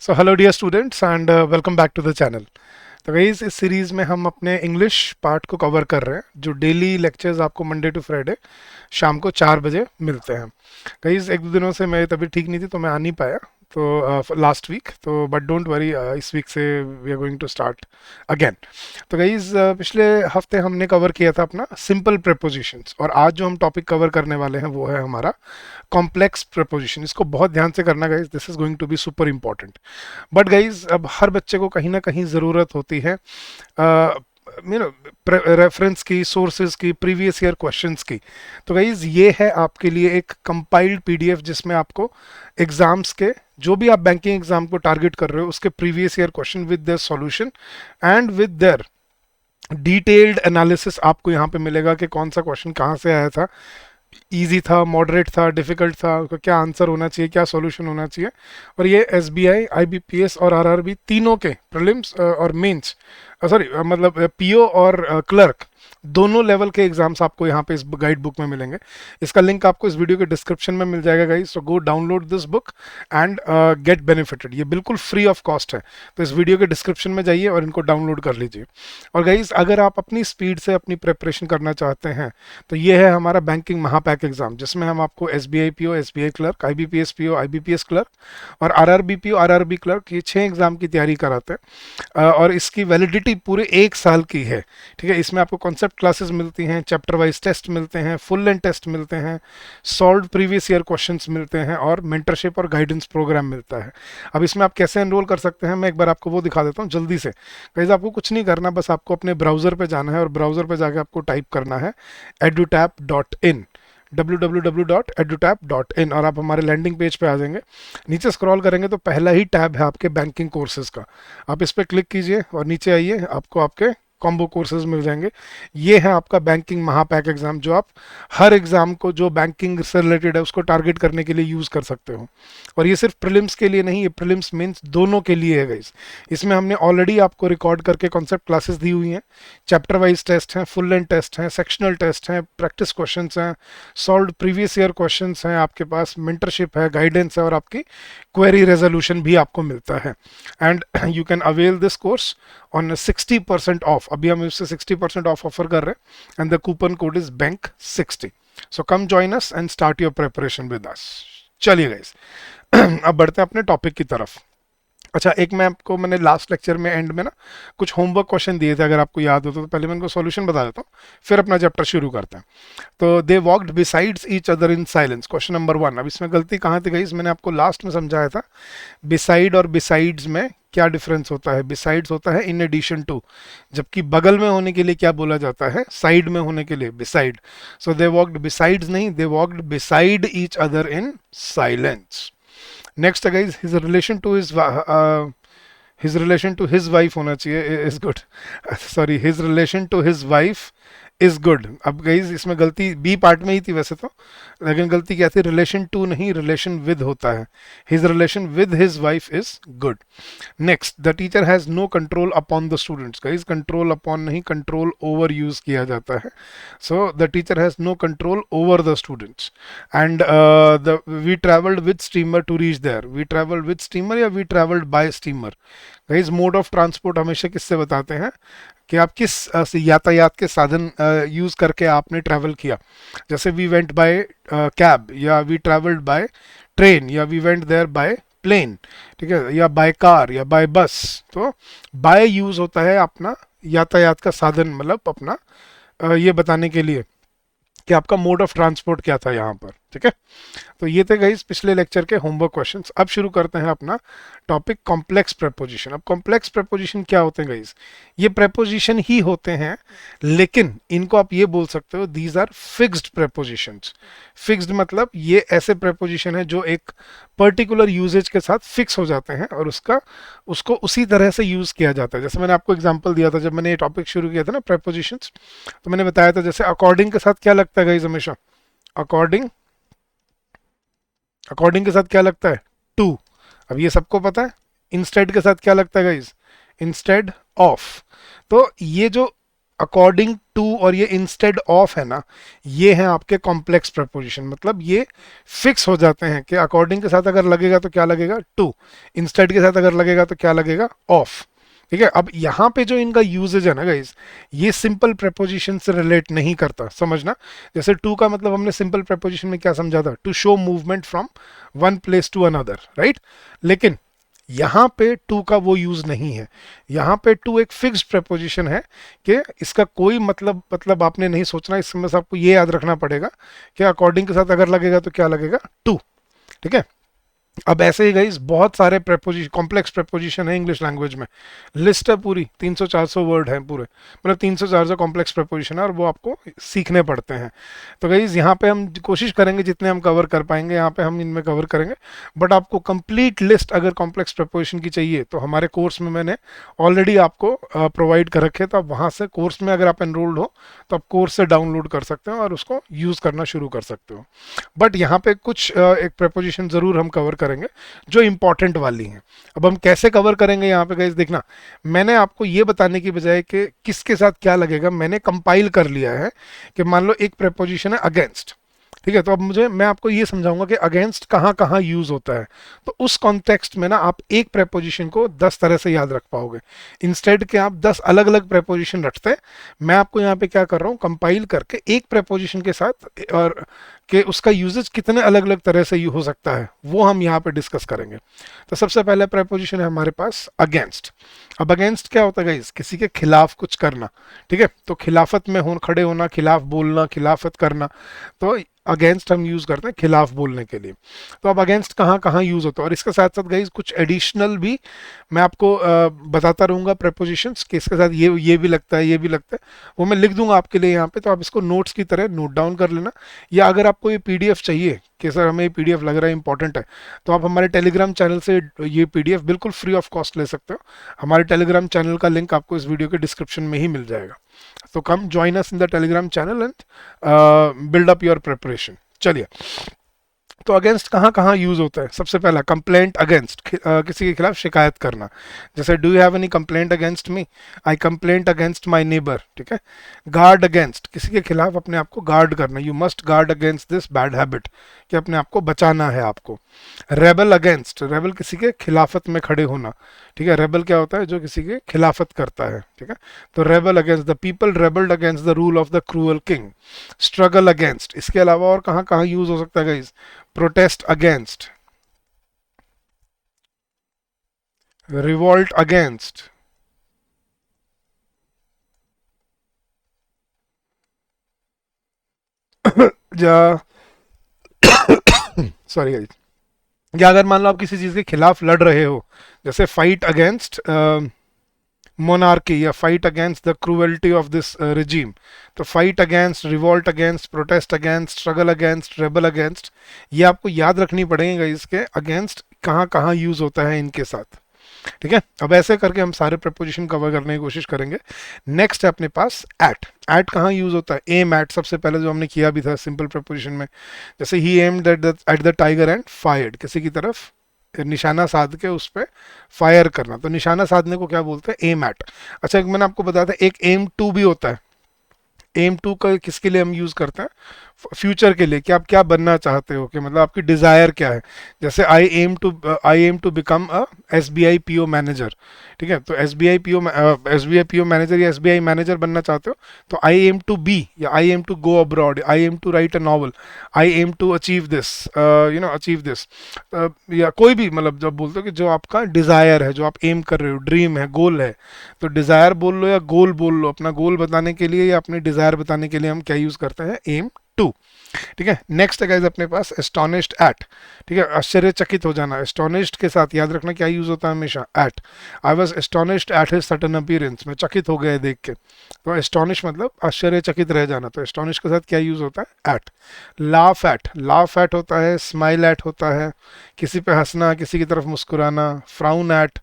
So hello dear students and welcome back to the channel. तो guys इस series में हम अपने इंग्लिश पार्ट को कवर कर रहे हैं, जो डेली लेक्चर्स आपको मंडे टू फ्राइडे शाम को 4 बजे मिलते हैं। गाइस एक दो दिनों से मेरी तबीयत ठीक नहीं थी तो मैं आ नहीं पाया, तो लास्ट वीक तो, बट डोंट वरी, इस वीक से we are going to start again. तो गाइज पिछले हफ्ते हमने कवर किया था अपना सिंपल प्रेपोजिशंस, और आज जो हम टॉपिक कवर करने वाले हैं वो है हमारा कॉम्प्लेक्स प्रेपोजिशन। इसको बहुत ध्यान से करना guys, this is going to be super important. But guys अब हर बच्चे को कहीं ना कहीं ज़रूरत होती है यू नो रेफरेंस की, सोर्सेज की, प्रीवियस ईयर क्वेश्चंस की। तो गाइज ये है आपके लिए एक कंपाइल्ड पीडीएफ जिसमें आपको एग्जाम्स के, जो भी आप बैंकिंग एग्जाम को टारगेट कर रहे हो, उसके previous year question with their solution and with their detailed analysis आपको यहाँ पे मिलेगा कि कौन सा क्वेश्चन कहाँ से आया था, इजी था, मॉडरेट था, डिफिकल्ट था, उसका क्या आंसर होना चाहिए, क्या सॉल्यूशन होना चाहिए। और ये एसबीआई, आईबीपीएस और आरआरबी तीनों के प्रीलिम्स और मेंस, सॉरी मतलब पीओ और क्लर्क दोनों लेवल के एग्जाम्स आपको यहाँ पे इस गाइड बुक में मिलेंगे। इसका लिंक आपको इस वीडियो के डिस्क्रिप्शन में मिल जाएगा guys, so go download this book and get benefited. ये बिल्कुल फ्री ऑफ कॉस्ट है, तो इस वीडियो के डिस्क्रिप्शन में जाइए और इनको डाउनलोड कर लीजिए। और गाइस अगर आप अपनी स्पीड से अपनी प्रिपरेशन करना चाहते हैं तो ये है हमारा बैंकिंग महापैक एग्जाम, जिसमें हम आपको SBI PO, SBI clerk, IBPS PO, IBPS clerk और आरआरबी पीओ, आरआरबी क्लर्क, ये 6 एग्जाम की तैयारी कराते हैं। और इसकी वैलिडिटी पूरे 1 साल की है। ठीक है, इसमें आपको कॉन्सेप्ट क्लासेस मिलती हैं, चैप्टर वाइज टेस्ट मिलते हैं, फुल लेंथ टेस्ट मिलते हैं, सॉल्व प्रीवियस ईयर क्वेश्चंस मिलते हैं और मेंटरशिप और गाइडेंस प्रोग्राम मिलता है। अब इसमें आप कैसे एनरोल कर सकते हैं, मैं एक बार आपको वो दिखा देता हूँ जल्दी से। गाइस आपको कुछ नहीं करना, बस आपको अपने ब्राउज़र पे जाना है और ब्राउज़र पे जाके आपको टाइप करना है edutap.in, www.edutap.in, और आप हमारे लैंडिंग पेज पे आ जाएंगे। नीचे स्क्रॉल करेंगे तो पहला ही टैब है आपके बैंकिंग कोर्सेज का, आप इस पर क्लिक कीजिए और नीचे आइए, आपको आपके कॉम्बो कोर्सेज मिल जाएंगे। ये है आपका बैंकिंग महापैक एग्जाम, जो आप हर एग्जाम को जो बैंकिंग से रिलेटेड है उसको टारगेट करने के लिए यूज़ कर सकते हो। और ये सिर्फ प्रीलिम्स के लिए नहीं, ये प्रीलिम्स मेंस दोनों के लिए है गाइस। इसमें हमने ऑलरेडी आपको रिकॉर्ड करके कॉन्सेप्ट क्लासेस दी हुई हैं, चैप्टर वाइज टेस्ट हैं, फुल लेंथ टेस्ट हैं, सेक्शनल टेस्ट हैं, प्रैक्टिस क्वेश्चंस हैं, सॉल्व प्रीवियस ईयर क्वेश्चंस हैं, आपके पास मेंटरशिप है, गाइडेंस है और आपकी क्वेरी रेजोल्यूशन भी आपको मिलता है। And you can avail this course on 60% off. अभी हम इससे 60% ऑफ ऑफर कर रहे हैं and the coupon code is बैंक60। So come join us and start your preparation with us. चलिए गाइस अब बढ़ते हैं अपने टॉपिक की तरफ। अच्छा, एक मैंने लास्ट लेक्चर में एंड में ना कुछ होमवर्क क्वेश्चन दिए थे, अगर आपको याद हो तो पहले मैं उनको सॉल्यूशन बता देता हूँ, फिर अपना चैप्टर शुरू करते हैं। तो they walked besides each other in silence, question number 1। अब इसमें गलती कहाँ थी गई, मैंने आपको लास्ट में समझाया था बिसाइड और बिसाइड्स में क्या डिफरेंस होता है। बिसाइड्स होता है इन एडिशन टू, जबकि बगल में होने के लिए क्या बोला जाता है, साइड में होने के लिए beside. So they walked besides नहीं, they walked beside each other in silence. Next guys, his relation to his wife होना चाहिए, is good, sorry, his relation to his wife is good. अब गाइज इसमें गलती बी पार्ट में ही थी वैसे तो, लेकिन गलती क्या थी, रिलेशन टू नहीं, रिलेशन विद होता है। His relation with his wife is good. Next, the teacher has no control upon the students. Guys control upon नहीं, कंट्रोल ओवर यूज किया जाता है। So the teacher has no control over the students. And the we travelled with steamer to reach there. We travelled with steamer या we travelled by steamer. Guys mode of transport हमेशा किससे बताते हैं कि आप किस यातायात के साधन यूज करके आपने ट्रैवल किया। जैसे वी वेंट बाय कैब, या वी ट्रैवल्ड बाय ट्रेन, या we went there by plane, ठीक है, या बाय कार या बाय बस। तो बाय यूज होता है अपना यातायात का साधन, मतलब अपना ये बताने के लिए कि आपका मोड ऑफ ट्रांसपोर्ट क्या था यहाँ पर। ठीक है, तो ये थे गाइस पिछले लेक्चर के होमवर्क क्वेश्चंस। अब शुरू करते हैं अपना टॉपिक कॉम्प्लेक्स प्रेपोजिशन। अब कॉम्प्लेक्स प्रेपोजिशन क्या होते हैं गाइस, ये प्रेपोजिशन ही होते हैं, लेकिन इनको आप ये बोल सकते हो these are fixed prepositions. Fixed मतलब ये ऐसे प्रेपोजिशन है जो एक पर्टिकुलर यूजेज के साथ फिक्स हो जाते हैं और उसको उसी तरह से यूज किया जाता है। जैसे मैंने आपको एग्जांपल दिया था जब मैंने ये टॉपिक शुरू किया था ना प्रेपोजिशंस, तो मैंने बताया था जैसे अकॉर्डिंग के साथ क्या लगता है गाइस हमेशा, अकॉर्डिंग, अकॉर्डिंग के साथ क्या लगता है, टू। अब ये सबको पता है। इंस्टेड के साथ क्या लगता है गाइज, इंस्टेड ऑफ। तो ये जो अकॉर्डिंग टू और ये इंस्टेड ऑफ है ना, ये हैं आपके कॉम्प्लेक्स प्रपोजिशन। मतलब ये फिक्स हो जाते हैं कि अकॉर्डिंग के साथ अगर लगेगा तो क्या लगेगा टू, इंस्टेड के साथ अगर लगेगा तो क्या लगेगा ऑफ। ठीक है, अब यहाँ पे जो इनका यूजेज है ना गाइस, ये सिंपल प्रपोजिशन से रिलेट नहीं करता, समझना। जैसे टू का मतलब हमने सिंपल प्रपोजिशन में क्या समझा था, to show movement from one place to another, right. लेकिन यहाँ पे टू का वो यूज नहीं है। यहाँ पे टू एक फिक्स्ड प्रपोजिशन है कि इसका कोई मतलब आपने नहीं सोचना, इसमें से आपको ये याद रखना पड़ेगा कि अकॉर्डिंग के साथ अगर लगेगा तो क्या लगेगा टू। ठीक है, अब ऐसे ही गाइस बहुत सारे प्रेपोजिशन, कॉम्प्लेक्स प्रेपोजिशन है इंग्लिश लैंग्वेज में, लिस्ट है पूरी, 300-400 वर्ड है पूरे, मतलब 300-400 कॉम्प्लेक्स प्रेपोजिशन है और वो आपको सीखने पड़ते हैं। तो गाइस यहाँ पे हम कोशिश करेंगे जितने हम कवर कर पाएंगे यहाँ पे हम इनमें कवर करेंगे। बट आपको कंप्लीट लिस्ट अगर कॉम्प्लेक्स प्रेपोजिशन की चाहिए तो हमारे कोर्स में मैंने ऑलरेडी आपको प्रोवाइड कर रखे, तो आप वहाँ से कोर्स में अगर आप एनरोल्ड हो तो आप कोर्स से डाउनलोड कर सकते हो और उसको यूज़ करना शुरू कर सकते हो। बट यहाँ पे कुछ एक प्रेपोजिशन ज़रूर हम कवर करेंगे जो इंपॉर्टेंट वाली हैं। अब हम कैसे कवर करेंगे यहाँ पे गाइस देखना, मैंने आपको ये बताने की बजाय कि किसके साथ क्या लगेगा, मैंने कंपाइल कर लिया है कि मान लो एक प्रेपोजिशन है अगेंस्ट। ठीक है, तो अब मैं आपको ये समझाऊंगा कि अगेंस्ट कहाँ कहाँ यूज होता है। तो उस कॉन्टेक्स्ट में ना आप एक प्रेपोजिशन को 10 तरह से याद रख पाओगे, इंस्टेड के आप 10 अलग अलग प्रेपोजिशन रखते हैं। मैं आपको यहाँ पे क्या कर रहा हूँ, कंपाइल करके एक प्रेपोजिशन के साथ और कि उसका यूजेज कितने अलग अलग तरह से हो सकता है वो हम यहाँ पे डिस्कस करेंगे। तो सबसे पहले प्रेपोजिशन है हमारे पास अगेंस्ट। अब अगेंस्ट क्या होता है गाइस, किसी के खिलाफ कुछ करना। ठीक है, तो खिलाफत में खड़े होना, खिलाफ बोलना, खिलाफत करना, तो अगेंस्ट हम यूज करते हैं खिलाफ बोलने के लिए। तो अब अगेंस्ट कहाँ कहाँ यूज होता है, और इसके साथ साथ गाइस कुछ एडिशनल भी मैं आपको बताता रहूंगा प्रेपोजिशंस कि इसके साथ ये भी लगता है, ये भी लगता है, वो मैं लिख दूंगा आपके लिए यहाँ पे, तो आप इसको नोट्स की तरह नोट डाउन कर लेना। या अगर आपको ये पीडीएफ चाहिए कि सर हमें ये पीडीएफ लग रहा है इंपॉर्टेंट है, तो आप हमारे टेलीग्राम चैनल से ये पीडीएफ बिल्कुल फ्री ऑफ कॉस्ट ले सकते हो। हमारे टेलीग्राम चैनल का लिंक आपको इस वीडियो के डिस्क्रिप्शन में ही मिल जाएगा। तो come join us in the Telegram channel and build up your preparation. चलिए, तो अगेंस्ट कहाँ कहाँ यूज होता है। सबसे पहला कंप्लेंट अगेंस्ट, किसी के खिलाफ शिकायत करना। जैसे do you have any complaint against me, I complaint against my neighbour. ठीक है, गार्ड अगेंस्ट, किसी के खिलाफ अपने आप को गार्ड करना, you must guard against this bad habit, कि अपने आप को बचाना है आपको। रेबल अगेंस्ट, रेबल किसी के खिलाफत में खड़े होना। ठीक है, रेबल क्या होता है, जो किसी के खिलाफत करता है। ठीक है, तो rebel against, the people रेबल्ड against the rule of the cruel king. Struggle against, इसके अलावा और कहाँ कहाँ यूज हो सकता है guys, protest against, revolt against, या सॉरी गाइस, या अगर मान लो आप किसी चीज के खिलाफ लड़ रहे हो, जैसे फाइट अगेंस्ट मोनार्की या fight against the cruelty of this regime. तो fight against, revolt against, protest against, struggle against, rebel against, ये आपको याद रखनी पड़ेगा इसके अगेंस्ट कहाँ कहाँ यूज होता है इनके साथ। ठीक है, अब ऐसे करके हम सारे प्रपोजिशन कवर करने की कोशिश करेंगे। नेक्स्ट है अपने पास एट। एट कहाँ यूज होता है, एम एट, सबसे पहले जो हमने किया भी था सिंपल प्रपोजिशन में, जैसे ही aimed at the tiger and fired, किसी की तरफ निशाना साध के उस पर फायर करना। तो निशाना साधने को क्या बोलते हैं, एम एट। अच्छा, एक मैंने आपको बताया था एक एम टू भी होता है। एम टू का किसके लिए हम यूज करते हैं, फ्यूचर के लिए, कि आप क्या बनना चाहते हो, कि मतलब आपकी डिजायर क्या है। जैसे I am to become a SBI PO manager. ठीक है, तो एसबीआई पीओ मैनेजर या एसबीआई मैनेजर बनना चाहते हो, तो आई एम टू बी, या I am to go abroad, I am to write a novel, I am to achieve this, achieve this, या कोई भी, मतलब जब बोलते हो कि जो आपका डिजायर है, जो आप एम कर रहे हो, ड्रीम है, गोल है, तो डिजायर बोल लो या गोल बोल लो, अपना गोल बताने के लिए या अपने डिजायर बताने के लिए हम क्या यूज करते हैं, एम टू। ठीक है, नेक्स्ट है गाइस अपने पास एस्टोनिश्ड एट। ठीक है, आश्चर्यचकित हो जाना, एस्टोनिश्ड के साथ याद रखना क्या यूज होता है हमेशा, at. I was astonished at his sudden appearance, मैं चकित हो गया देख के। तो एस्टोनिश मतलब आश्चर्यचकित रह जाना, तो एस्टोनिश के साथ क्या यूज होता है, at. Laugh at, laugh at होता है, स्माइल एट होता है, किसी पे हंसना, किसी की तरफ मुस्कुराना। फ्राउन एट,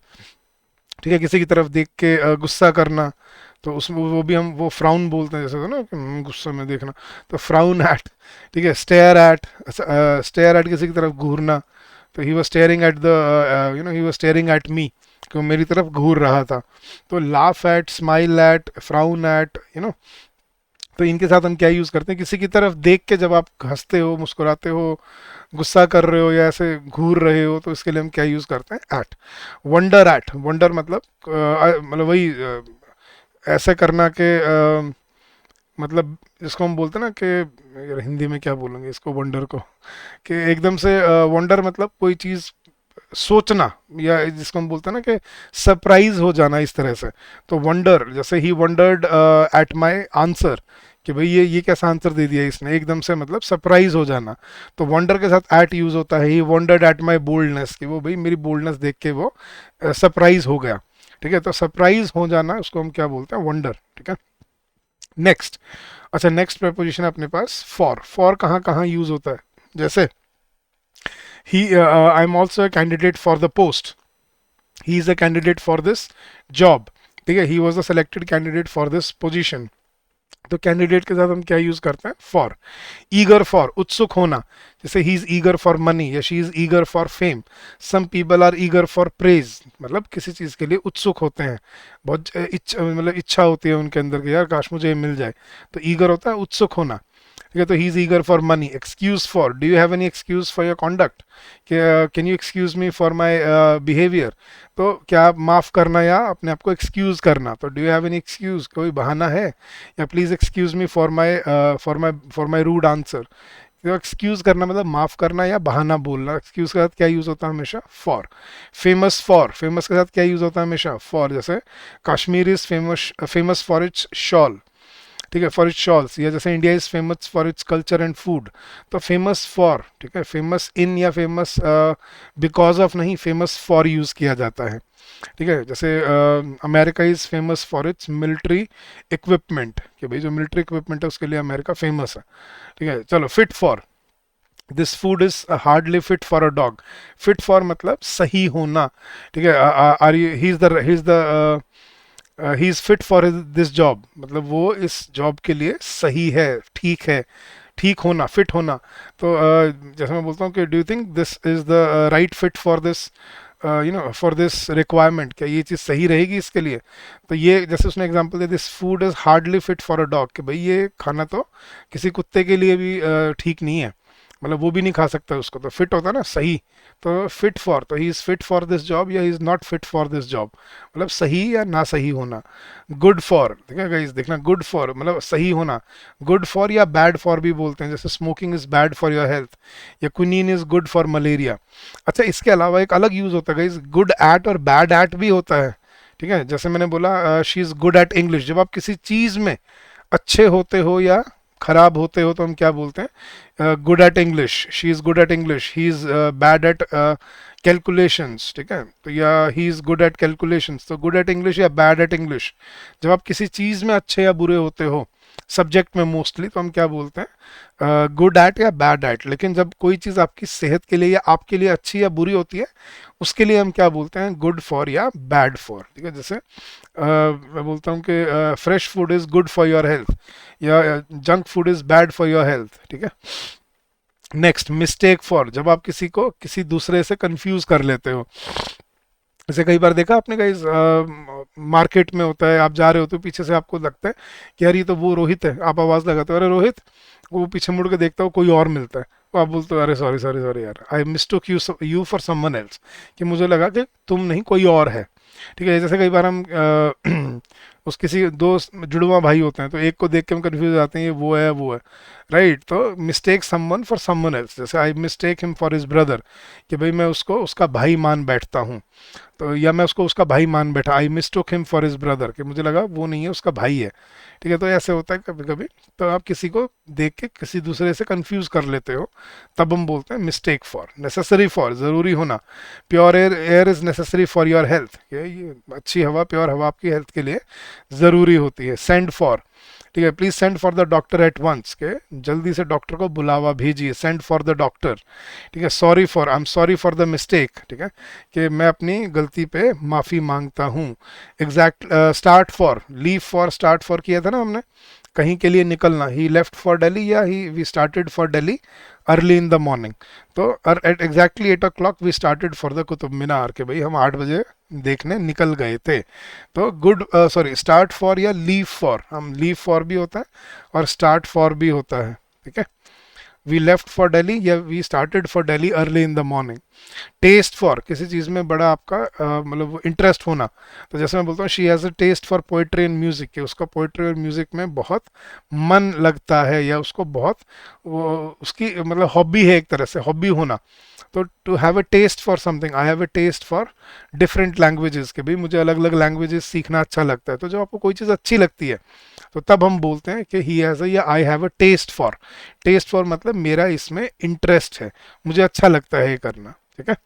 ठीक है, किसी की तरफ देख के गुस्सा करना, तो उसमें वो भी हम वो फ्राउन बोलते हैं, जैसे होता है ना कि गुस्से में देखना, तो फ्राउन एट। ठीक है, स्टेयर एट, स्टेयर एट किसी की तरफ घूरना, तो he was staring at the he was staring at me, कि वो मेरी तरफ घूर रहा था। तो laugh at, smile at, frown at, तो इनके साथ हम क्या यूज़ करते हैं, किसी की तरफ देख के जब आप हंसते हो, मुस्कुराते हो, गुस्सा कर रहे हो या ऐसे घूर रहे हो, तो इसके लिए हम क्या यूज़ करते हैं, एट। वंडर एट, वंडर मतलब मतलब वही ऐसे करना के मतलब जिसको हम बोलते हैं ना कि, यार हिंदी में क्या बोलेंगे इसको वंडर को, कि एकदम से वंडर मतलब कोई चीज़ सोचना, या जिसको हम बोलते हैं ना कि सरप्राइज हो जाना इस तरह से। तो वंडर, जैसे ही वंडर्ड एट माय आंसर, कि भाई ये कैसा आंसर दे दिया इसने, एकदम से मतलब सरप्राइज हो जाना। तो वंडर के साथ एट यूज होता है। ही वंडर्ड एट माय बोल्डनेस, कि वो भाई मेरी बोल्डनेस देख के वो सरप्राइज हो गया। ठीक है, तो सरप्राइज हो जाना उसको हम क्या बोलते हैं, वंडर। ठीक है, नेक्स्ट। अच्छा, नेक्स्ट प्रपोजिशन है अपने पास फॉर। फॉर कहाँ कहाँ यूज होता है, जैसे ही I am also a candidate for the post, he is a candidate for this job. ठीक है, he was the selected candidate for this position. तो कैंडिडेट के साथ हम क्या यूज करते हैं, फॉर। ईगर फॉर, उत्सुक होना, जैसे he is eager for money या she is eager for fame. Some people are eager for praise, मतलब किसी चीज के लिए उत्सुक होते हैं, बहुत मतलब इच्छा होती है उनके अंदर कि यार काश मुझे ये मिल जाए। तो ईगर होता है उत्सुक होना। ठीक है, तो he is eager for money. Excuse for, do you have any excuse for your conduct, can you excuse me for my behaviour. तो क्या आप माफ़ करना या अपने आप को एक्सक्यूज करना, तो do you have any excuse, कोई बहाना है, या please excuse me for my rude answer. तो एक्सक्यूज करना मतलब माफ़ करना या बहाना बोलना। एक्सक्यूज के साथ क्या यूज़ होता है हमेशा, फॉर। फेमस फॉर, फेमस के साथ क्या यूज़ होता है हमेशा, फॉर। जैसे Kashmir is famous famous for its shawl. ठीक है, फॉर इट्स शॉल्स। या जैसे India is famous for its culture and food, तो फेमस फॉर। ठीक है, फेमस इन या फेमस बिकॉज ऑफ नहीं, फेमस फॉर यूज किया जाता है। ठीक है, जैसे America is famous for its military equipment, कि भाई जो मिलिट्री इक्विपमेंट है उसके लिए अमेरिका फेमस है। ठीक है, चलो, fit for, this food is hardly fit for a dog. Fit for मतलब सही होना। ठीक है, are you, he is the he is fit for this job, मतलब वो इस जॉब के लिए सही है, ठीक है, ठीक होना, फिट होना। तो जैसे मैं बोलता हूँ कि do you think this is the right fit for this for this requirement, क्या ये चीज़ सही रहेगी इसके लिए। तो ये जैसे उसने एग्जांपल दिया, this food is hardly fit for a dog, कि भाई ये खाना तो किसी कुत्ते के लिए भी ठीक नहीं है, मतलब वो भी नहीं खा सकता उसको। तो फिट होता है ना सही, तो फिट फॉर, तो he is fit for this job या he is not fit for this job, मतलब सही या ना सही होना। गुड फॉर, ठीक है गाइस, देखना, गुड फॉर मतलब सही होना। गुड फॉर या बैड फॉर भी बोलते हैं, जैसे smoking is bad for your health, या quinine is good for malaria. अच्छा, इसके अलावा एक अलग यूज़ होता है गाइस, गुड एट और बैड एट भी होता है। ठीक है, जैसे मैंने बोला she is good at English, जब आप किसी चीज़ में अच्छे होते हो या खराब होते हो तो हम क्या बोलते हैं, good at English. She is good at English, he is bad at calculations. ठीक है, तो या he is good eight calculations, तो गुड एट इंग्लिश या बैड एट इंग्लिश। जब आप किसी चीज़ में अच्छे या बुरे होते हो, सब्जेक्ट में मोस्टली, तो हम क्या बोलते हैं, गुड एट या बैड एट। लेकिन जब कोई चीज़ आपकी सेहत के लिए या आपके लिए अच्छी या बुरी होती है, उसके लिए हम क्या बोलते हैं, गुड फॉर या बैड फॉर। ठीक है, जैसे मैं बोलता हूँ कि fresh food is good for your health, या junk food is bad for your health. ठीक है, नेक्स्ट, मिस्टेक फॉर, जब आप किसी को किसी दूसरे से कंफ्यूज कर लेते हो। जैसे कई बार देखा आपने, कहीं मार्केट में होता है, आप जा रहे होते हो, पीछे से आपको लगता है कि यार ये तो वो रोहित है, आप आवाज़ लगाते हो, अरे रोहित, वो पीछे मुड़ के देखता हो कोई और मिलता है, तो आप बोलते हो अरे सॉरी सॉरी सॉरी यार, आई मिस्टूक यू फॉर समवन एल्स, कि मुझे लगा कि तुम नहीं कोई और है। ठीक है, जैसे कई बार हम उस किसी दो जुड़वा भाई होते हैं, तो एक को देख के हम कंफ्यूज हो जाते हैं, ये वो है, राइट। तो mistake someone for someone else, जैसे I mistake him for his brother, कि भाई मैं उसको उसका भाई मान बैठता हूँ। तो या मैं उसको उसका भाई मान बैठा, आई मिस्टूक हिम फॉर हिज ब्रदर, कि मुझे लगा वो नहीं है, उसका भाई है। ठीक है, तो ऐसे होता है कभी कभी, तो आप किसी को देख के किसी दूसरे से कंफ्यूज कर लेते हो, तब हम बोलते हैं मिस्टेक फॉर। नेसेसरी फॉर, ज़रूरी होना, pure air, air is necessary for your health, ये अच्छी हवा, प्योर हवा आपकी हेल्थ के लिए ज़रूरी होती है। सेंड फॉर, ठीक है, please send for the doctor at once, के जल्दी से डॉक्टर को बुलावा भेजिए, सेंड फॉर द डॉक्टर। ठीक है, sorry for, I am sorry for the mistake, ठीक है, कि मैं अपनी गलती पे माफ़ी मांगता हूँ। Exact, start for, leave for, start for किया था ना हमने, कहीं के लिए निकलना, ही लेफ्ट फॉर दिल्ली या he we started for Delhi early in the morning. तो at exactly 8 o'clock we started for the Qutub Minar, के भाई हम 8 बजे देखने निकल गए थे। तो गुड, सॉरी, स्टार्ट फॉर या लीव फॉर, हम लीव फॉर भी होता है और स्टार्ट फॉर भी होता है, ठीक है। वी लेफ्ट फॉर दिल्ली या we started for Delhi early in the morning. Taste for, किसी चीज़ में बड़ा आपका मतलब इंटरेस्ट होना। तो जैसे मैं बोलता हूँ she has a taste for poetry and music, कि उसका पोइट्री और म्यूज़िक में बहुत मन लगता है, या उसको बहुत उसकी मतलब हॉबी है, एक तरह से हॉबी होना। तो to have a taste for something, I have a taste for different languages, के भाई मुझे अलग अलग लैंग्वेजेस सीखना अच्छा लगता है। तो जब आपको कोई चीज़ अच्छी लगती है तो तब हम बोलते हैं कि ही हैज़ अ या I have a taste for. Taste for मतलब मेरा इसमें इंटरेस्ट है, मुझे अच्छा लगता है ये करना, ठीक है।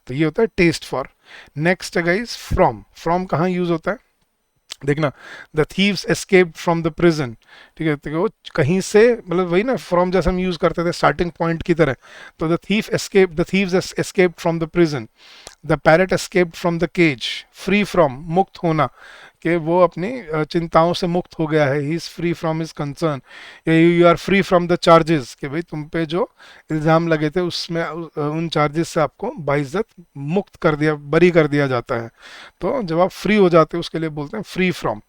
तो ये होता है टेस्ट फॉर। नेक्स्ट है गाइस फ्रॉम। फ्रॉम कहाँ यूज होता है, देखना, the thieves escaped from the prison, ठीक है। तो वो कहीं से, मतलब वही ना, फ्रॉम जैसे हम यूज करते थे स्टार्टिंग पॉइंट की तरह। तो the thieves escaped from the prison, the parrot escaped from the cage. Free from, मुक्त होना, कि वो अपनी चिंताओं से मुक्त हो गया है, he is free from his concern. You are free from the charges, कि भाई तुम पे जो इल्ज़ाम लगे थे उसमें उन चार्जेस से आपको बाइज्जत मुक्त कर दिया, बरी कर दिया जाता है। तो जब आप फ्री हो जाते हो उसके लिए बोलते हैं फ्री फ्रॉम,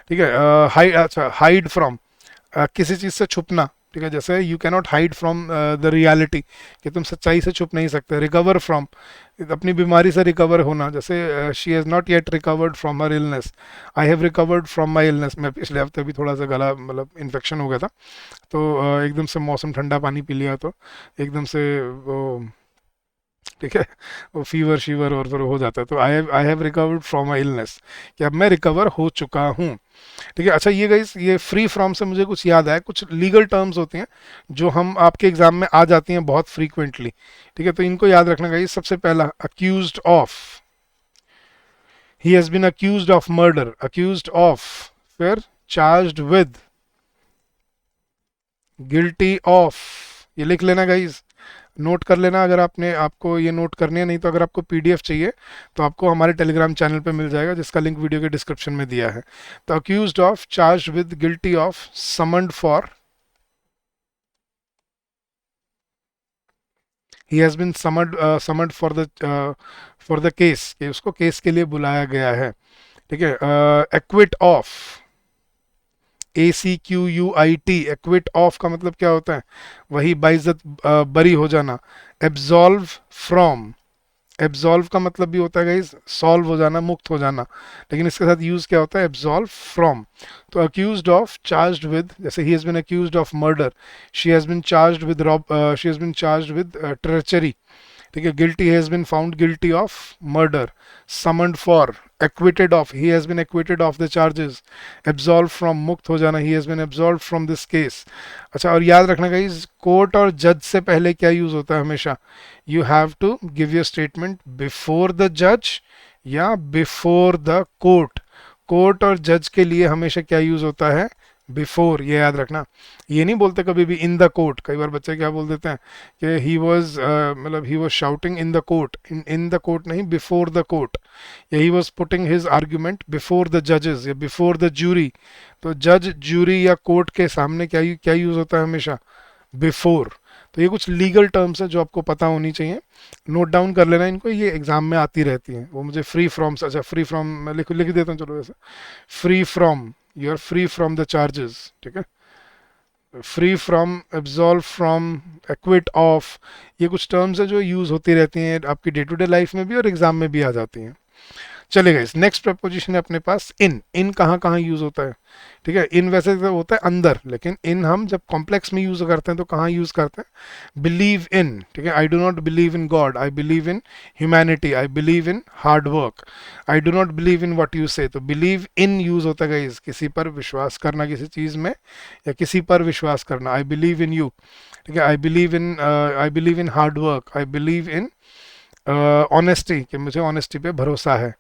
ठीक है। हाइड, अच्छा, हाइड फ्रॉम, किसी चीज़ से छुपना, ठीक है। जैसे you cannot hide from the reality, कि तुम सच्चाई से छुप नहीं सकते। रिकवर फ्रॉम, अपनी बीमारी से रिकवर होना, जैसे she has not yet recovered from her illness, I have recovered from my illness. मैं पिछले हफ्ते भी थोड़ा सा गला मतलब इन्फेक्शन हो गया था, तो एकदम से मौसम ठंडा पानी पी लिया तो एकदम से वो, ठीक है, वो फीवर शीवर और फिर हो जाता है। तो I have recovered from my illness, कि अब मैं रिकवर हो चुका हूँ, ठीक है। अच्छा, ये गाइस, ये फ्री फ्रॉम से मुझे कुछ याद आया, कुछ लीगल टर्म्स होती हैं जो हम आपके एग्जाम में आ जाती हैं बहुत फ्रीक्वेंटली, ठीक है। तो इनको याद रखना गाइस। सबसे पहला, accused of, he has been accused of murder, accused of, फिर चार्ज्ड विद, गिल्टी ऑफ। ये लिख लेना गाइस, नोट कर लेना, अगर आपने, आपको ये नोट करनी है, नहीं तो अगर आपको पीडीएफ चाहिए तो आपको हमारे टेलीग्राम चैनल पे मिल जाएगा, जिसका लिंक वीडियो के डिस्क्रिप्शन में दिया है। तो accused of, charge with, guilty of, summoned for, he has been summoned for the case, कि उसको केस के लिए बुलाया गया है, ठीक है। Equity of, ACQUIT, equity of का मतलब क्या होता है, वही बाइज्जत बरी हो जाना। एब्जॉल्व फ्रॉम, एब्जॉल्व का मतलब भी होता है गाइस सॉल्व हो जाना, मुक्त हो जाना, लेकिन इसके साथ यूज क्या होता है, एब्जॉल्व फ्रॉम। तो अक्यूज्ड ऑफ, चार्ज्ड विद, जैसे he has been accused of murder, she has been charged with rob, she has been charged with treachery, ठीक है। Guilty, has been found guilty of murder. Summoned for, acquitted of, he has been acquitted of the charges. Absolve from, मुक्त हो जाना, he has been absolve from this case. अच्छा, और याद रखना guys, court और जज से पहले क्या यूज होता है हमेशा, you have to give your statement before the जज या बिफोर द कोर्ट। कोर्ट और जज के लिए हमेशा क्या यूज होता है, बिफोर, ये याद रखना। ये नहीं बोलते कभी भी इन द कोर्ट, कई बार बच्चे क्या बोल देते हैं कि ही वॉज, मतलब he was shouting in the court, in the court नहीं, बिफोर द कोर्ट, या he was putting his argument before the जजेस या बिफोर द ज्यूरी। तो जज, ज्यूरी या कोर्ट के सामने क्या यूज होता है हमेशा, बिफोर। तो ये कुछ लीगल टर्म्स है जो आपको पता होनी चाहिए, नोट डाउन कर लेना इनको, ये एग्जाम में आती रहती हैं। वो मुझे फ्री फ्रॉम, अच्छा फ्री फ्रॉम मैं लिख देता हूँ, चलो ऐसे, free from, you are free from the charges, ठीक है। Free from, absolve from, acquit of, ये कुछ टर्म्स है जो यूज होती रहती हैं आपकी डे टू डे लाइफ में भी और एग्जाम में भी आ जाती हैं। चलेगा, इस नेक्स्ट प्रपोजिशन है अपने पास इन। इन कहाँ कहाँ यूज होता है, ठीक है। इन वैसे तो होता है अंदर, लेकिन इन हम जब कॉम्प्लेक्स में यूज करते हैं तो कहाँ यूज करते हैं, बिलीव इन, ठीक है। I do not believe in God, I believe in humanity, I believe in hard work, I do not believe in what you से। तो बिलीव इन यूज होता है गाइस, किसी पर विश्वास करना, किसी चीज में या किसी पर विश्वास करना। आई बिलीव इन यू, ठीक है। I believe in hard work, I believe in honesty, कि मुझे ऑनेस्टी पे भरोसा है।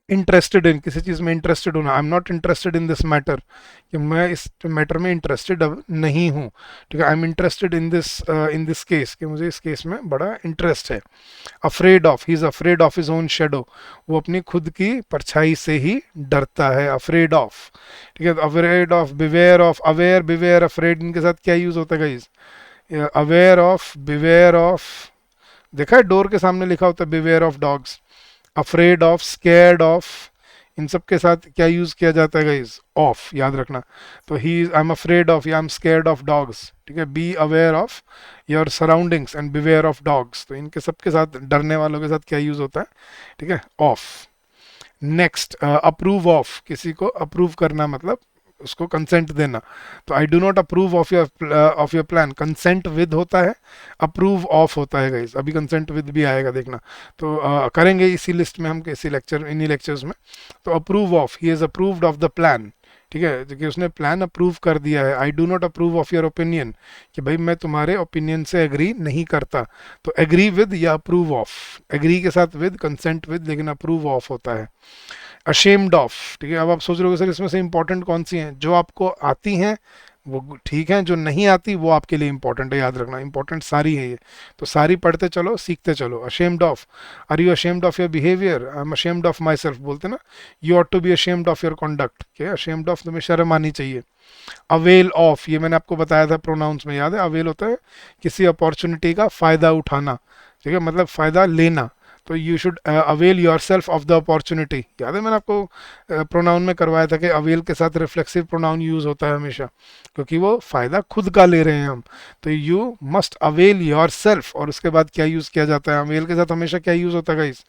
इंटरेस्टेड इन, किसी चीज़ में इंटरेस्टेड होना, I am not interested in this matter, कि मैं इस मैटर में इंटरेस्टेड अब नहीं हूँ, ठीक है। I am interested in this case, कि मुझे इस केस में बड़ा इंटरेस्ट है। Afraid of, he is afraid of his own shadow, वो अपनी खुद की परछाई से ही डरता है, अफ्रेड ऑफ, ठीक है। Afraid of, beware of, aware, beware, afraid, इनके साथ क्या यूज होता है guys? Aware of, beware of, देखा है डोर के सामने लिखा होता है beware of dogs. Afraid of, scared of, इन सब के साथ क्या यूज किया जाता है गाइस? ऑफ, याद रखना। तो ही, आई एम अफ्रेड ऑफ या I am scared of dogs, ठीक है। Be aware of your surroundings and beware of dogs, तो इनके सब के साथ, डरने वालों के साथ क्या यूज होता है, ठीक है, ऑफ। नेक्स्ट, अप्रूव ऑफ, किसी को अप्रूव करना मतलब उसको कंसेंट देना। तो I do not approve of your plan, consent with होता है, अप्रूव ऑफ होता है गाइस, अभी कंसेंट विद भी आएगा देखना। तो करेंगे इसी लिस्ट में हम, इसी लेक्चर, इन्हीं लेक्चर्स में। तो approve of, he is approved of the plan, ठीक है, कि उसने प्लान अप्रूव कर दिया है। I do not approve of your opinion, कि भाई मैं तुम्हारे ओपिनियन से एग्री नहीं करता। तो एग्री विद या अप्रूव ऑफ, एग्री के साथ विद, कंसेंट विद, लेकिन अप्रूव ऑफ होता है। अशेम्ड ऑफ, ठीक है। अब आप सोच रहे हो सर इसमें से इंपॉर्टेंट कौन सी हैं? जो आपको आती हैं वो ठीक है, जो नहीं आती वो आपके लिए इंपॉर्टेंट है, याद रखना, इंपॉर्टेंट सारी है ये। तो सारी पढ़ते चलो, सीखते चलो। Ashamed of, are you ashamed of your behaviour? I am ashamed of myself, बोलते ना, you ought to be ashamed of your conduct, के अशेम्ड ऑफ, तुम्हें शर्म आनी चाहिए। अवेल ऑफ, ये मैंने आपको बताया था प्रोनाउंस में, याद है? अवेल होता है किसी अपॉर्चुनिटी का फायदा उठाना, ठीक है, मतलब फायदा लेना। तो you should avail your self of the opportunity, याद है मैंने आपको प्रोनाउन में करवाया था कि अवेल के साथ रिफ्लेक्सिव प्रोनाउन यूज होता है हमेशा, क्योंकि वो फायदा खुद का ले रहे हैं हम। तो you must avail your self, और उसके बाद क्या यूज किया जाता है? अवेल के साथ हमेशा क्या यूज होता है गाइस?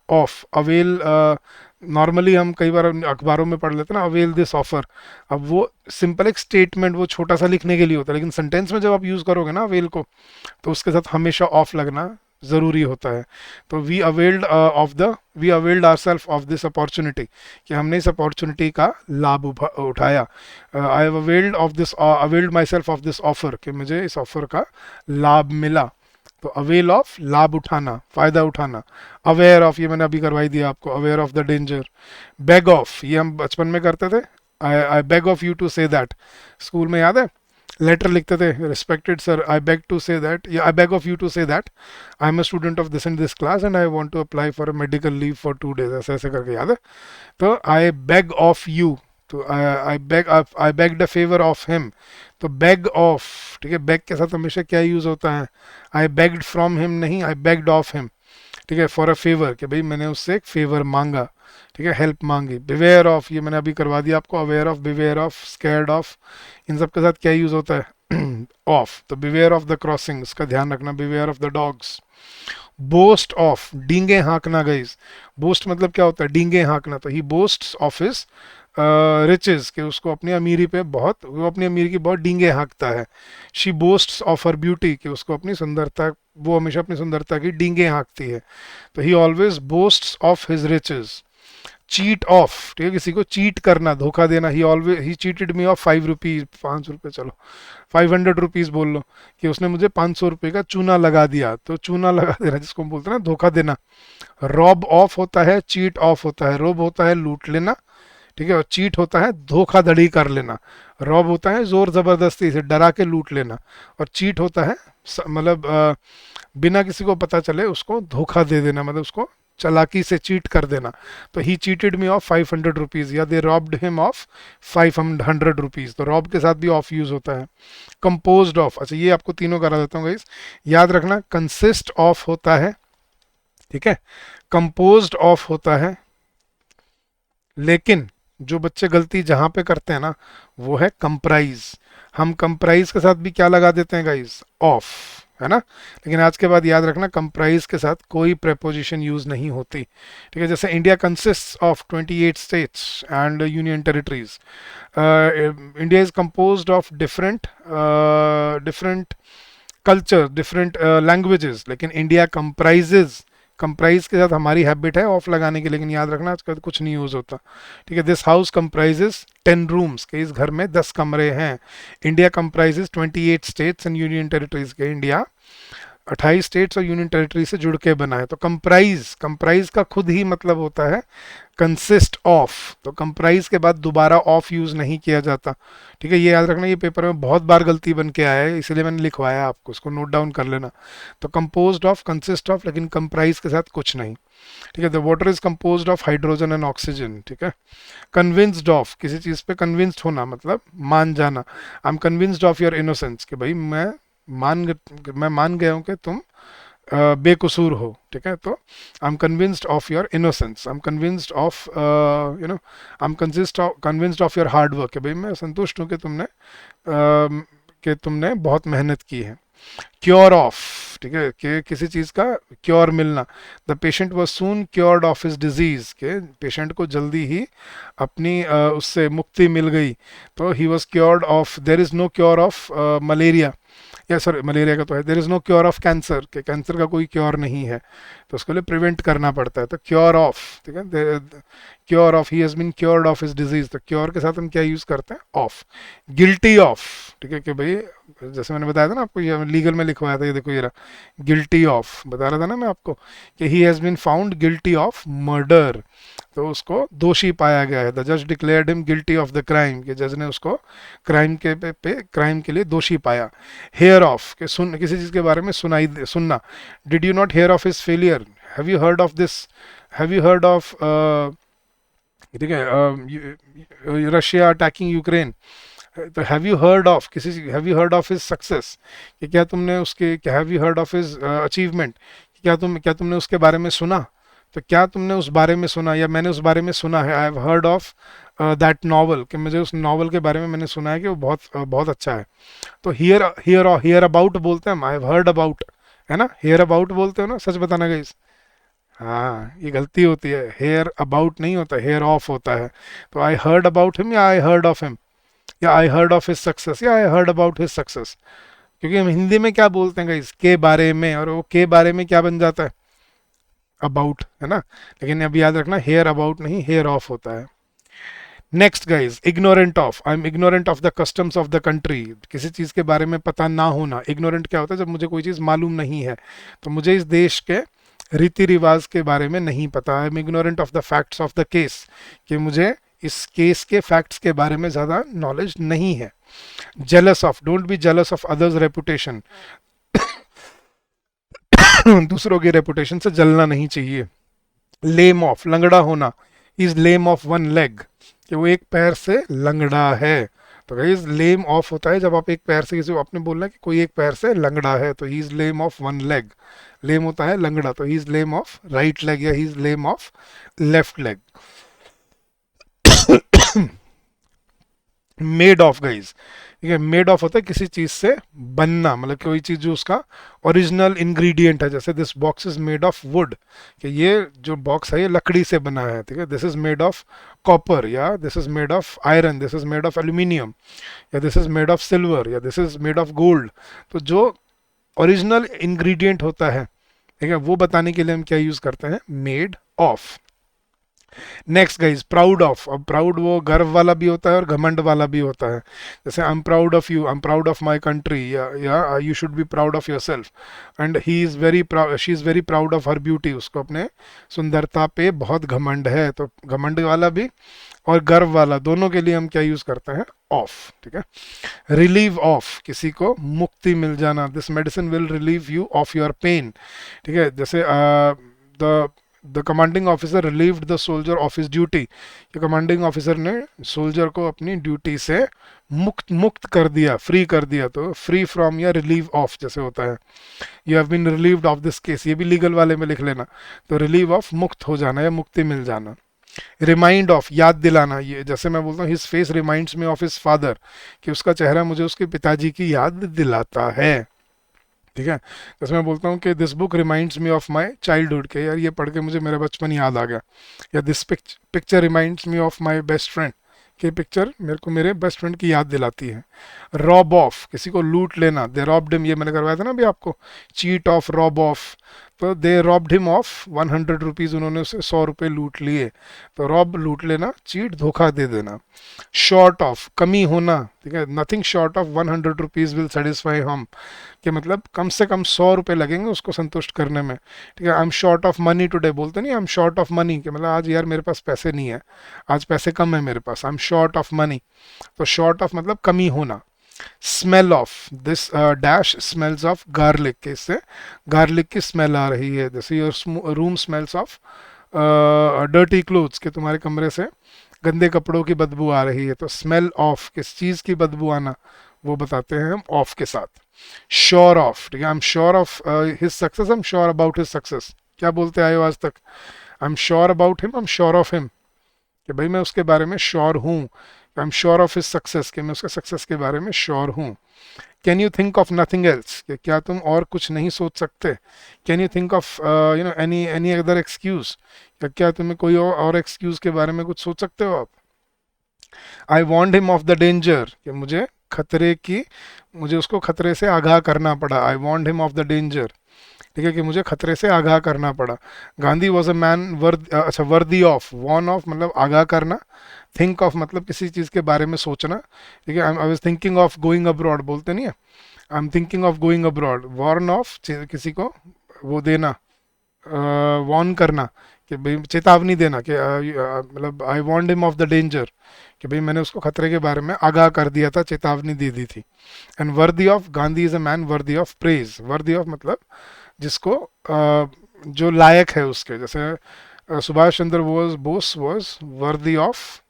ऑफ। अवेल नॉर्मली हम कई बार अखबारों में पढ़ लेते हैं ना, अवेल दिस ऑफर। अब वो सिंपल एक स्टेटमेंट, वो छोटा सा लिखने के लिए होता है, लेकिन सेंटेंस में जब आप यूज करोगे ना अवेल को, तो उसके साथ हमेशा ऑफ लगना ज़रूरी होता है। तो we availed ourself of this opportunity, कि हमने इस अपॉर्चुनिटी का लाभ उठाया। I have availed myself of this offer, कि मुझे इस ऑफर का लाभ मिला। तो अवेल ऑफ, लाभ उठाना, फायदा उठाना। अवेयर ऑफ, ये मैंने अभी करवाई दिया आपको, aware of the danger. Beg of, ये हम बचपन में करते थे, I beg of you to say that, school में याद है? लेटर लिखते थे, respected sir, I beg to say that, या I beg of you to say that I am a student of this and this class and I want to apply for a medical leave for 2 days, ऐसे ऐसे करके, याद है? तो आई beg of you, तो I begged a favour of him. तो beg of, ठीक है, बेग के साथ हमेशा क्या यूज होता है? आई बेग्ड फ्रॉम हिम नहीं, आई बेग्ड ऑफ हिम, ठीक है, फॉर अ फेवर, कि भाई मैंने उससे एक फेवर मांगा, ठीक है, हेल्प मांगी। बिवेयर ऑफ, ये मैंने अभी करवा दिया आपको, aware of, beware of, scared of, इन सब के साथ क्या यूज होता है? ऑफ। तो बिवेयर ऑफ द क्रॉसिंग, इसका ध्यान रखना। Beware of the dogs. Boast of, डींगे हाँकना गाइस। बोस्ट मतलब क्या होता है? डींगे हाँकना। तो he boasts of his riches, के उसको अपनी अमीरी पे बहुत, वो अपनी अमीरी की बहुत डींगे हाँकता है। शी बोस्ट्स ऑफ हर ब्यूटी, कि उसको अपनी सुंदरता, वो हमेशा अपनी सुंदरता की डींगे हाँकती है। तो he always boasts of his riches. Cheat of, ठीक है, किसी को चीट करना, धोखा देना। He cheated me of 5 rupees, 500 रुपये, चलो 500 रुपीज बोल लो, कि उसने मुझे 500 रुपये का चूना लगा दिया। तो चूना लगा देना जिसको हम बोलते हैं ना, धोखा देना। रॉब ऑफ होता है, चीट ऑफ होता है। रॉब होता है लूट लेना, ठीक है, और चीट होता है धोखाधड़ी कर लेना। रॉब होता है जोर जबरदस्ती से डरा के लूट लेना, और चीट होता है मतलब बिना किसी को पता चले उसको धोखा दे देना, मतलब उसको चालाकी से चीट कर देना। तो ही चीटेड मी ऑफ 500 रुपीज, या दे रॉब्ड हिम ऑफ 500 रुपीज। तो रॉब के साथ भी ऑफ यूज होता है। कंपोज्ड ऑफ, अच्छा ये आपको तीनों करा देता हूँ गाइस, याद रखना। कंसिस्ट ऑफ होता है, ठीक है, कंपोज्ड ऑफ होता है, लेकिन जो बच्चे गलती जहां पे करते हैं ना, वो है कंप्राइज। हम कंप्राइज के साथ भी क्या लगा देते हैं गाइस? ऑफ, है ना? लेकिन आज के बाद याद रखना, कंप्राइज के साथ कोई प्रेपोजिशन यूज नहीं होती, ठीक है। जैसे India consist of 28 states and union territories. India is composed of different different culture, different languages, लेकिन इंडिया कंप्राइजेज, कंप्राइज के साथ हमारी हैबिट है ऑफ लगाने की, लेकिन याद रखना आजकल कुछ नहीं यूज होता, ठीक है। दिस हाउस कंप्राइजेज 10 रूम्स, के इस घर में 10 कमरे हैं। India comprises 28 states and union territories, के इंडिया 28 स्टेट्स और यूनियन टेरिटरी से जुड़ के बना है। तो कंप्राइज, कंप्राइज का खुद ही मतलब होता है कंसिस्ट ऑफ, तो कंप्राइज के बाद दोबारा ऑफ यूज नहीं किया जाता, ठीक है, ये याद रखना, ये पेपर में बहुत बार गलती बन के आया है, इसलिए मैंने लिखवाया आपको, इसको नोट डाउन कर लेना। तो कंपोज्ड ऑफ, कंसिस्ट ऑफ, लेकिन कंप्राइज के साथ कुछ नहीं, ठीक है। The water is composed of hydrogen and oxygen, ठीक है। कन्विंस्ड ऑफ, किसी चीज पे कन्विंस्ड होना मतलब मान जाना, I am convinced of your innocence, कि भाई मान मैं मान गया हूँ कि तुम बेकसूर हो, ठीक है। तो I M convinced of your innocence, I am convinced of I am convinced of your hard work, कि भाई मैं संतुष्ट हूँ कि तुमने बहुत मेहनत की है। क्योर ऑफ, ठीक है, कि किसी चीज़ का क्योर मिलना, the patient was soon cured of his disease, के पेशेंट को जल्दी ही अपनी उससे मुक्ति मिल गई, तो he was cured of, there is no cure of malaria, या सॉरी मलेरिया का तो है, there is no cure of cancer, के कैंसर का कोई क्योर नहीं है, तो उसके लिए प्रिवेंट करना पड़ता है, तो क्योर ऑफ, ठीक है, cure of, he has been cured of his disease, तो क्योर के साथ हम क्या यूज़ करते हैं, ऑफ। गिल्टी ऑफ, ठीक है, कि भाई जैसे मैंने बताया था ना आपको, ये लीगल में लिखवाया था, ये देखो ये रहा, गिल्टी ऑफ, बता रहा था ना मैं आपको कि he has been found guilty of murder, तो उसको दोषी पाया गया है, द जज declared him guilty of the crime, कि जज ने उसको क्राइम के पे क्राइम के लिए दोषी पाया। हेयर ऑफ, कि सुन, किसी चीज़ के बारे में सुनना, did you not here of his failure, have you heard of this, have you heard of, ठीक है, रशिया अटैकिंग यूक्रेन, तो हैव यू हर्ड ऑफ किसी, have you heard of his success, कि क्या तुमने उसके, क्या have you heard of his achievement, क्या तुमने उसके बारे में सुना, तो क्या तुमने उस बारे में सुना, या मैंने उस बारे में सुना है, I have heard of that novel, कि मुझे उस नॉवल के बारे में मैंने सुना है कि वो बहुत अच्छा है। तो हियर हियर हियर अबाउट बोलते हैं हम, आई हैव हर्ड अबाउट, है ना, हियर अबाउट बोलते हो ना, सच बताना गाइस, हाँ ये गलती होती है, हेयर अबाउट नहीं होता, हेयर ऑफ होता है, तो आई हर्ड अबाउट हिम, या आई हर्ड ऑफ हिम, या I heard of his success, या I heard about his success, क्योंकि हम हिंदी में क्या बोलते हैं गाइस, के बारे में, और वो के बारे में क्या बन जाता है, अबाउट, है ना, लेकिन अब याद रखना हेयर अबाउट नहीं, हेयर ऑफ होता है। Next guys, ignorant of, I am ignorant of the customs of the country, किसी चीज़ के बारे में पता ना होना, इग्नोरेंट क्या होता है, जब मुझे कोई चीज़ मालूम नहीं है, तो मुझे इस देश के रीति रिवाज के बारे में नहीं पता, I am ignorant of the facts of the case, कि मुझे इस केस के फैक्ट्स के बारे में ज़्यादा नॉलेज नहीं है। Jealous of, don't be jealous of others reputation, दूसरों की रेपुटेशन से जलना नहीं चाहिए। लेम ऑफ, लंगड़ा होना, is lame of one leg, कि वो एक पैर से लंगड़ा है, तो गाइस लेम ऑफ होता है जब आप एक पैर से, किसी को आपने बोलना है कि कोई एक पैर से लंगड़ा है, तो he is lame of one leg, lame होता है लंगड़ा, तो he is lame of right leg, या he is lame of left leg. Made of guys, ठीक है, मेड ऑफ होता है किसी चीज से बनना, मतलब कोई चीज जो उसका ओरिजिनल इंग्रेडिएंट है, जैसे this box is made of would, कि ये जो बॉक्स है ये लकड़ी से बना है, ठीक है, this is made of copper, या this is made of iron, this is made of aluminium, या this is made of silver, या this is made of gold, तो जो ओरिजिनल इंग्रेडिएंट होता है, ठीक है, वो बताने के लिए हम क्या यूज करते हैं, made of. Next guys, proud of, अब प्राउड वो गर्व वाला भी होता है और घमंड वाला भी होता है, जैसे I am proud of you, I am proud of my country, या you should be proud of yourself, and he is very proud, she is very proud of her beauty, उसको अपने सुंदरता पे बहुत घमंड है, तो घमंड वाला भी और गर्व वाला दोनों के लिए हम क्या यूज़ करते हैं, ऑफ, ठीक है। रिलीव ऑफ, किसी को मुक्ति मिल जाना, this medicine will relieve you of your pain, ठीक है, जैसे the commanding officer relieved the soldier of his duty, कि कमांडिंग ऑफिसर ने सोल्जर को अपनी ड्यूटी से मुक्त कर दिया, फ्री कर दिया, तो फ्री फ्रॉम या रिलीव ऑफ जैसे होता है, you have been relieved of this case, ये भी लीगल वाले में लिख लेना, तो रिलीव ऑफ मुक्त हो जाना या मुक्ति मिल जाना। रिमाइंड ऑफ, याद दिलाना, ये जैसे मैं बोलता हूँ his face reminds me of his father, कि उसका चेहरा मुझे उसके पिताजी की याद दिलाता है, ठीक है, जैसे मैं बोलता हूँ कि this book reminds me of my childhood, के यार ये पढ़ के मुझे मेरा बचपन याद आ गया, या this picture reminds me of my best friend, कि पिक्चर मेरे को मेरे बेस्ट फ्रेंड की याद दिलाती है। रॉब ऑफ, किसी को लूट लेना, दे रॉब्ड हिम, ये मैंने करवाया था ना अभी आपको, चीट ऑफ, रॉब ऑफ, तो दे रॉब्ड हिम ऑफ 100 रुपीज़, उन्होंने उसे 100 रुपये लूट लिए। तो रॉब लूट लेना, चीट धोखा दे देना। शॉर्ट ऑफ कमी होना, ठीक है, nothing short of 100 rupees will satisfy हम, कि मतलब कम से कम 100 रुपये लगेंगे उसको संतुष्ट करने में, ठीक है। I am short of money today, बोलते नहीं आई एम शॉर्ट ऑफ मनी, कि मतलब आज यार मेरे पास पैसे नहीं है, आज पैसे कम है मेरे पास, I am short of money. तो शॉर्ट ऑफ मतलब कमी होना। Smell of, this dash smells of garlic, के इससे गार्लिक की स्मेल आ रही है। जैसे your room smells of dirty clothes, के तुम्हारे कमरे से गंदे कपड़ों की बदबू आ रही है। तो स्मेल ऑफ, किस चीज़ की बदबू आना, वो बताते हैं हम ऑफ के साथ। श्योर ऑफ, ठीक है, I am sure of his success, I am sure about his success. क्या बोलते आए हो आज तक? आई am sure about him, I am sure of him, कि भाई मैं उसके बारे में श्योर हूँ। आई am sure of his success, कि मैं उसके सक्सेस के बारे में श्योर हूँ। Can you think of nothing else, कि क्या तुम और कुछ नहीं सोच सकते? Can you think of any other excuse, क्या तुम्हें कोई और एक्सक्यूज के बारे में कुछ सोच सकते हो आप? आई वॉन्ड हिम ऑफ द डेंजर, कि मुझे खतरे की, मुझे उसको खतरे से आगाह करना पड़ा। आई वॉन्ड हिम ऑफ द डेंजर, ठीक है, कि मुझे खतरे से आगाह करना पड़ा। गांधी वॉज अ मैन अच्छा, वर्दी ऑफ, वॉन ऑफ मतलब आगाह करना, थिंक ऑफ मतलब किसी चीज़ के बारे में सोचना, ठीक है। I was thinking of going abroad, बोलते नहीं है, I am thinking of going abroad. Warn of, किसी को वो देना, वॉर्न करना, कि भाई चेतावनी देना, कि मतलब आई वॉन्ड हिम ऑफ द डेंजर, कि भाई मैंने उसको खतरे के बारे में आगाह कर दिया था, चेतावनी दे दी थी। And worthy of, Gandhi is a man worthy of praise. Worthy of मतलब जिसको जो लायक है उसके, जैसे Subhash Chandra Bose was worthy of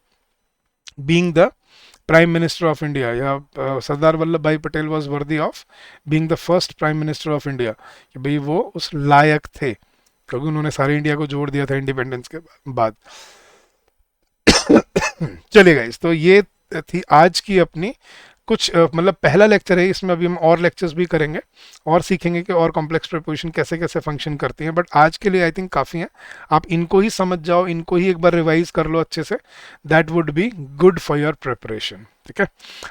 being the prime minister of India, या Sardar Vallabhbhai Patel was worthy of being the first prime minister of India, कि भाई वो उस लायक थे, क्योंकि उन्होंने सारे इंडिया को जोड़ दिया था इंडिपेंडेंस के बाद। चलिए गाइस, तो ये थी आज की अपनी कुछ मतलब पहला लेक्चर है, इसमें अभी हम और लेक्चर्स भी करेंगे और सीखेंगे कि और कॉम्प्लेक्स प्रीपोजिशन कैसे कैसे फंक्शन करती हैं। बट आज के लिए आई थिंक काफ़ी है, आप इनको ही समझ जाओ, इनको ही एक बार रिवाइज कर लो अच्छे से, that would be good for your preparation, ठीक है।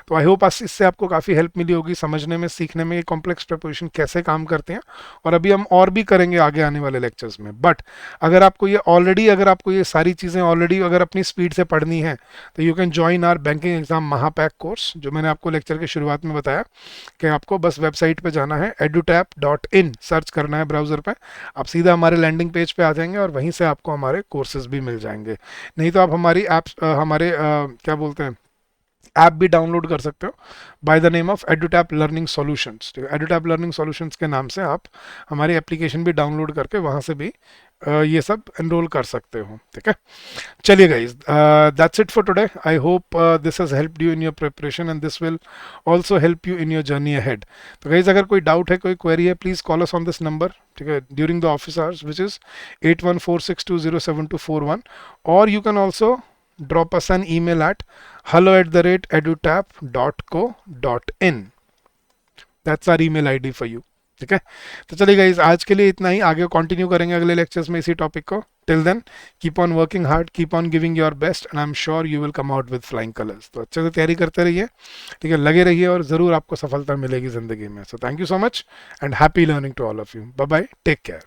तो आई होप इससे आपको काफ़ी हेल्प मिली होगी समझने में, सीखने में, ये कॉम्प्लेक्स प्रीपोजिशन कैसे काम करते हैं। और अभी हम और भी करेंगे आगे आने वाले लेक्चर्स में। बट अगर आपको ये ऑलरेडी, अगर आपको ये सारी चीज़ें ऑलरेडी अगर अपनी स्पीड से पढ़नी है, तो you can join our banking exam Mahapack course, जो मैंने आपको लेक्चर के शुरुआत में बताया कि आपको बस वेबसाइट पे जाना है, edutap.in सर्च करना है ब्राउज़र पे, आप सीधा हमारे लैंडिंग पेज पे आ जाएंगे और वहीं से आपको हमारे कोर्सेज भी मिल जाएंगे। नहीं तो आप हमारी ऐप्स, हमारे क्या बोलते हैं, ऐप भी डाउनलोड कर सकते हो by the name of एडुटैप learning solutions, ठीक है। एडुटैप लर्निंग सॉल्यूशंस के नाम से आप हमारी एप्लीकेशन भी डाउनलोड करके वहाँ से भी ये सब एनरोल कर सकते हो, ठीक है। चलिए guys, that's it for today. I hope this has helped you in your preparation and this will also help you in your journey ahead. तो गाइज, अगर कोई डाउट है, कोई क्वेरी है, please call us on this number, ठीक है, during the office hours, which is 8146207241, और you can also drop us an email at hello@edutap.co.in. That's our email ID for you, ठीक है। तो चलिए गाइस, आज के लिए इतना ही, आगे कंटिन्यू करेंगे अगले लेक्चर्स में इसी टॉपिक को। Till then keep on working hard, keep on giving your best, and I am sure you will come out with flying colours. तो अच्छे से तैयारी करते रहिए, ठीक है, लगे रहिए, और ज़रूर आपको सफलता मिलेगी ज़िंदगी में। So thank you so much and happy learning to all of you. Bye bye, take care.